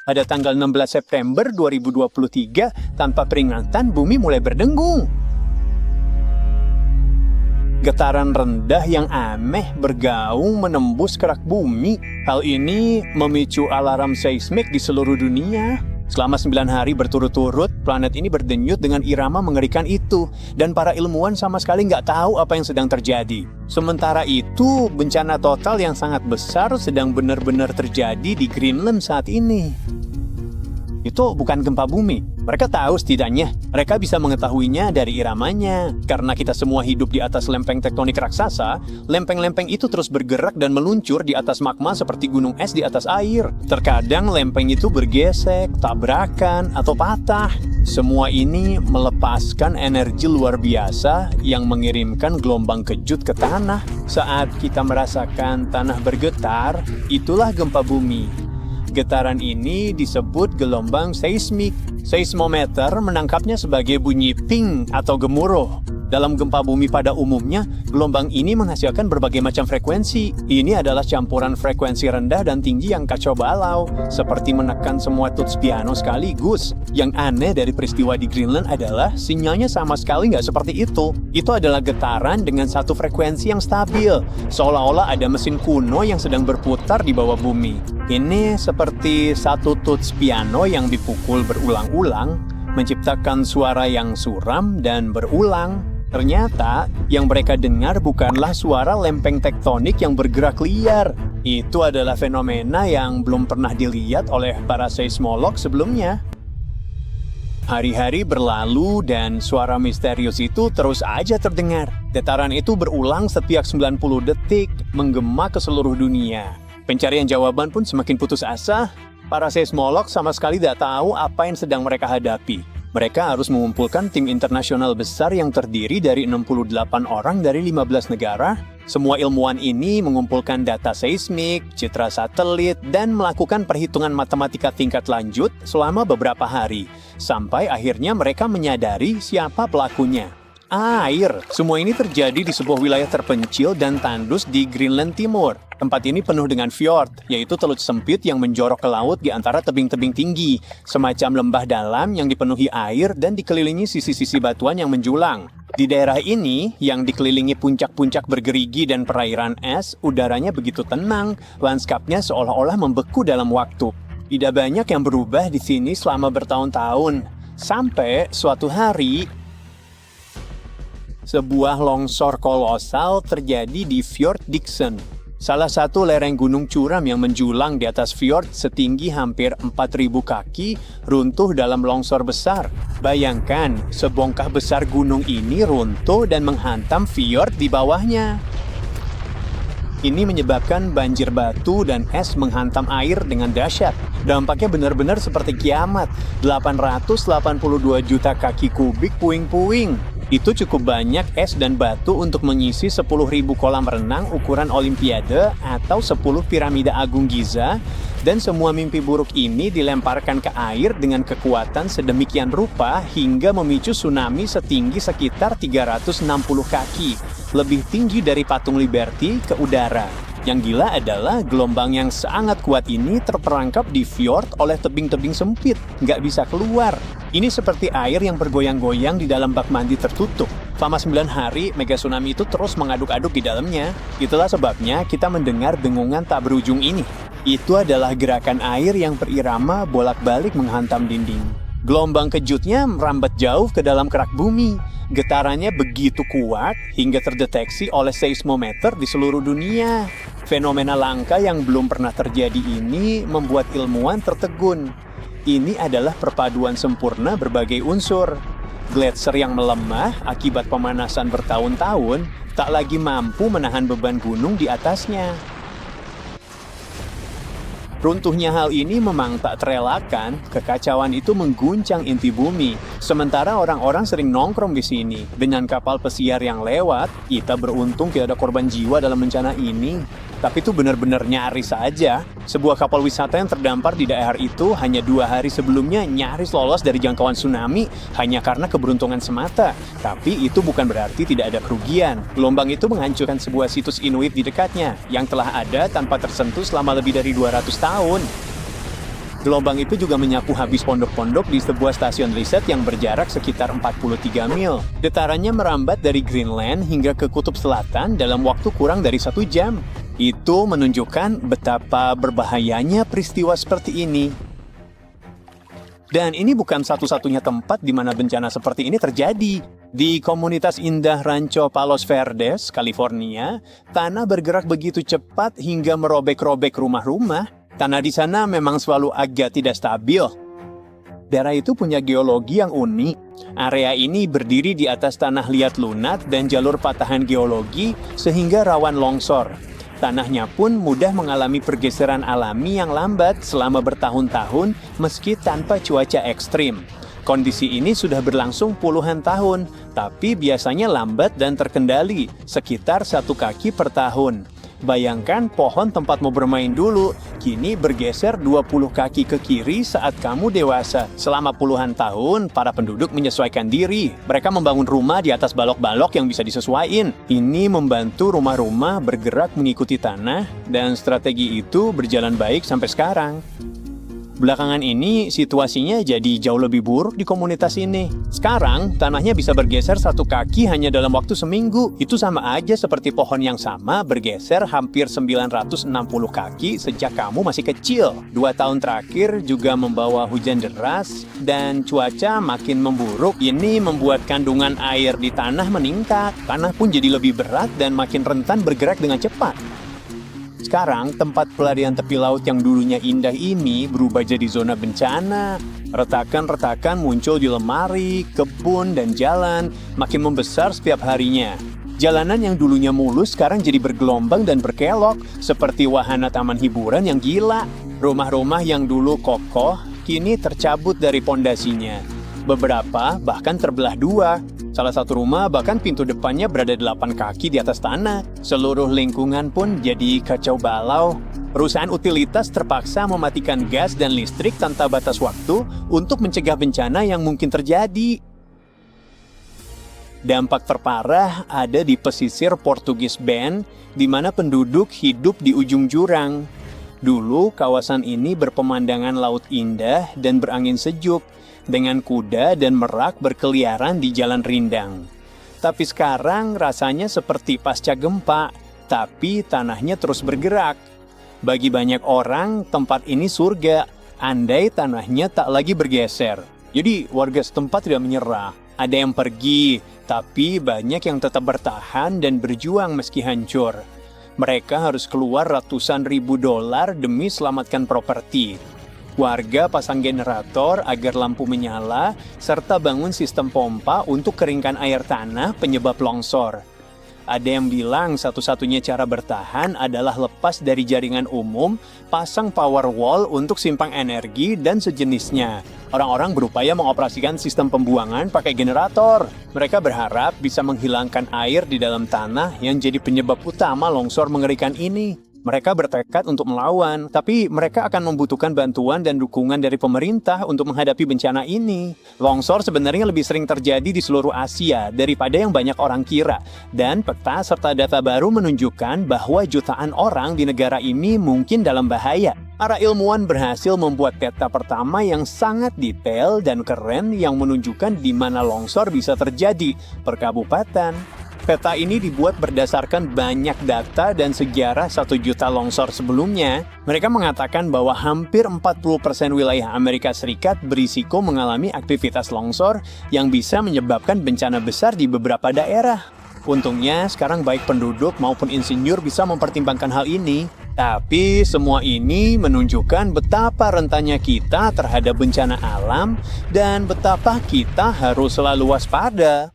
Pada tanggal 16 September 2023, tanpa peringatan, bumi mulai berdengung. Getaran rendah yang aneh bergaung menembus kerak bumi. Hal ini memicu alarm seismik di seluruh dunia. Selama 9 hari berturut-turut, planet ini berdenyut dengan irama mengerikan itu. Dan para ilmuwan sama sekali nggak tahu apa yang sedang terjadi. Sementara itu, bencana total yang sangat besar sedang benar-benar terjadi di Greenland saat ini. Itu bukan gempa bumi. Mereka tahu setidaknya. Mereka bisa mengetahuinya dari iramanya. Karena kita semua hidup di atas lempeng tektonik raksasa, lempeng-lempeng itu terus bergerak dan meluncur di atas magma seperti gunung es di atas air. Terkadang lempeng itu bergesek, tabrakan, atau patah. Semua ini melepaskan energi luar biasa yang mengirimkan gelombang kejut ke tanah. Saat kita merasakan tanah bergetar, itulah gempa bumi. Getaran ini disebut gelombang seismik. Seismometer menangkapnya sebagai bunyi ping atau gemuruh. Dalam gempa bumi pada umumnya, gelombang ini menghasilkan berbagai macam frekuensi. Ini adalah campuran frekuensi rendah dan tinggi yang kacau balau, seperti menekan semua tuts piano sekaligus. Yang aneh dari peristiwa di Greenland adalah sinyalnya sama sekali nggak seperti itu. Itu adalah getaran dengan satu frekuensi yang stabil, seolah-olah ada mesin kuno yang sedang berputar di bawah bumi. Ini seperti satu tuts piano yang dipukul berulang-ulang, menciptakan suara yang suram dan berulang. Ternyata, yang mereka dengar bukanlah suara lempeng tektonik yang bergerak liar. Itu adalah fenomena yang belum pernah dilihat oleh para seismolog sebelumnya. Hari-hari berlalu dan suara misterius itu terus aja terdengar. Getaran itu berulang setiap 90 detik, menggema ke seluruh dunia. Pencarian jawaban pun semakin putus asa. Para seismolog sama sekali tidak tahu apa yang sedang mereka hadapi. Mereka harus mengumpulkan tim internasional besar yang terdiri dari 68 orang dari 15 negara. Semua ilmuwan ini mengumpulkan data seismik, citra satelit, dan melakukan perhitungan matematika tingkat lanjut selama beberapa hari. Sampai akhirnya mereka menyadari siapa pelakunya. Air. Semua ini terjadi di sebuah wilayah terpencil dan tandus di Greenland Timur. Tempat ini penuh dengan fjord, yaitu teluk sempit yang menjorok ke laut di antara tebing-tebing tinggi, semacam lembah dalam yang dipenuhi air dan dikelilingi sisi-sisi batuan yang menjulang. Di daerah ini, yang dikelilingi puncak-puncak bergerigi dan perairan es, udaranya begitu tenang, lanskapnya seolah-olah membeku dalam waktu. Tidak banyak yang berubah di sini selama bertahun-tahun. Sampai suatu hari, sebuah longsor kolosal terjadi di Fjord Dixon. Salah satu lereng gunung curam yang menjulang di atas fjord setinggi hampir 4.000 kaki runtuh dalam longsor besar. Bayangkan, sebongkah besar gunung ini runtuh dan menghantam fjord di bawahnya. Ini menyebabkan banjir batu dan es menghantam air dengan dahsyat. Dampaknya benar-benar seperti kiamat. 882 juta kaki kubik puing-puing. Itu cukup banyak es dan batu untuk mengisi 10.000 kolam renang ukuran Olimpiade atau 10 piramida agung Giza, dan semua mimpi buruk ini dilemparkan ke air dengan kekuatan sedemikian rupa hingga memicu tsunami setinggi sekitar 360 kaki, lebih tinggi dari patung Liberty ke udara. Yang gila adalah gelombang yang sangat kuat ini terperangkap di fjord oleh tebing-tebing sempit, nggak bisa keluar. Ini seperti air yang bergoyang-goyang di dalam bak mandi tertutup. Selama 9 hari, mega tsunami itu terus mengaduk-aduk di dalamnya. Itulah sebabnya kita mendengar dengungan tak berujung ini. Itu adalah gerakan air yang berirama bolak-balik menghantam dinding. Gelombang kejutnya merambat jauh ke dalam kerak bumi. Getarannya begitu kuat hingga terdeteksi oleh seismometer di seluruh dunia. Fenomena langka yang belum pernah terjadi ini membuat ilmuwan tertegun. Ini adalah perpaduan sempurna berbagai unsur. Gletser yang melemah akibat pemanasan bertahun-tahun tak lagi mampu menahan beban gunung di atasnya. Runtuhnya hal ini memang tak terelakkan, kekacauan itu mengguncang inti bumi. Sementara orang-orang sering nongkrong di sini. Dengan kapal pesiar yang lewat, kita beruntung tidak ada korban jiwa dalam bencana ini. Tapi itu benar-benar nyaris saja. Sebuah kapal wisata yang terdampar di daerah itu hanya 2 hari sebelumnya nyaris lolos dari jangkauan tsunami hanya karena keberuntungan semata. Tapi itu bukan berarti tidak ada kerugian. Gelombang itu menghancurkan sebuah situs Inuit di dekatnya yang telah ada tanpa tersentuh selama lebih dari 200 tahun. Gelombang itu juga menyapu habis pondok-pondok di sebuah stasiun riset yang berjarak sekitar 43 mil. Getarannya merambat dari Greenland hingga ke Kutub Selatan dalam waktu kurang dari 1 jam. Itu menunjukkan betapa berbahayanya peristiwa seperti ini. Dan ini bukan satu-satunya tempat di mana bencana seperti ini terjadi. Di komunitas indah Rancho Palos Verdes, California, tanah bergerak begitu cepat hingga merobek-robek rumah-rumah. Tanah di sana memang selalu agak tidak stabil. Daerah itu punya geologi yang unik. Area ini berdiri di atas tanah liat lunak dan jalur patahan geologi sehingga rawan longsor. Tanahnya pun mudah mengalami pergeseran alami yang lambat selama bertahun-tahun meski tanpa cuaca ekstrim. Kondisi ini sudah berlangsung puluhan tahun, tapi biasanya lambat dan terkendali, sekitar 1 kaki per tahun. Bayangkan pohon tempatmu bermain dulu, kini bergeser 20 kaki ke kiri saat kamu dewasa. Selama puluhan tahun, para penduduk menyesuaikan diri. Mereka membangun rumah di atas balok-balok yang bisa disesuaikan. Ini membantu rumah-rumah bergerak mengikuti tanah, dan strategi itu berjalan baik sampai sekarang. Belakangan ini, situasinya jadi jauh lebih buruk di komunitas ini. Sekarang, tanahnya bisa bergeser 1 kaki hanya dalam waktu seminggu. Itu sama aja seperti pohon yang sama bergeser hampir 960 kaki sejak kamu masih kecil. 2 tahun terakhir juga membawa hujan deras dan cuaca makin memburuk. Ini membuat kandungan air di tanah meningkat. Tanah pun jadi lebih berat dan makin rentan bergerak dengan cepat. Sekarang, tempat pelarian tepi laut yang dulunya indah ini berubah jadi zona bencana. Retakan-retakan muncul di lemari, kebun, dan jalan, makin membesar setiap harinya. Jalanan yang dulunya mulus sekarang jadi bergelombang dan berkelok, seperti wahana taman hiburan yang gila. Rumah-rumah yang dulu kokoh, kini tercabut dari pondasinya. Beberapa bahkan terbelah 2. Salah satu rumah bahkan pintu depannya berada 8 kaki di atas tanah. Seluruh lingkungan pun jadi kacau balau. Perusahaan utilitas terpaksa mematikan gas dan listrik tanpa batas waktu untuk mencegah bencana yang mungkin terjadi. Dampak terparah ada di pesisir Portugis Bend, di mana penduduk hidup di ujung jurang. Dulu, kawasan ini berpemandangan laut indah dan berangin sejuk, dengan kuda dan merak berkeliaran di jalan rindang. Tapi sekarang rasanya seperti pasca gempa, tapi tanahnya terus bergerak. Bagi banyak orang, tempat ini surga, andai tanahnya tak lagi bergeser. Jadi warga setempat tidak menyerah. Ada yang pergi, tapi banyak yang tetap bertahan dan berjuang meski hancur. Mereka harus keluar ratusan ribu dolar demi selamatkan properti. Warga pasang generator agar lampu menyala, serta bangun sistem pompa untuk keringkan air tanah penyebab longsor. Ada yang bilang satu-satunya cara bertahan adalah lepas dari jaringan umum, pasang power wall untuk simpang energi, dan sejenisnya. Orang-orang berupaya mengoperasikan sistem pembuangan pakai generator. Mereka berharap bisa menghilangkan air di dalam tanah yang jadi penyebab utama longsor mengerikan ini. Mereka bertekad untuk melawan, tapi mereka akan membutuhkan bantuan dan dukungan dari pemerintah untuk menghadapi bencana ini. Longsor sebenarnya lebih sering terjadi di seluruh Asia daripada yang banyak orang kira, dan peta serta data baru menunjukkan bahwa jutaan orang di negara ini mungkin dalam bahaya. Para ilmuwan berhasil membuat peta pertama yang sangat detail dan keren yang menunjukkan di mana longsor bisa terjadi per kabupaten. Peta ini dibuat berdasarkan banyak data dan sejarah 1 juta longsor sebelumnya. Mereka mengatakan bahwa hampir 40% wilayah Amerika Serikat berisiko mengalami aktivitas longsor yang bisa menyebabkan bencana besar di beberapa daerah. Untungnya, sekarang baik penduduk maupun insinyur bisa mempertimbangkan hal ini. Tapi semua ini menunjukkan betapa rentannya kita terhadap bencana alam dan betapa kita harus selalu waspada.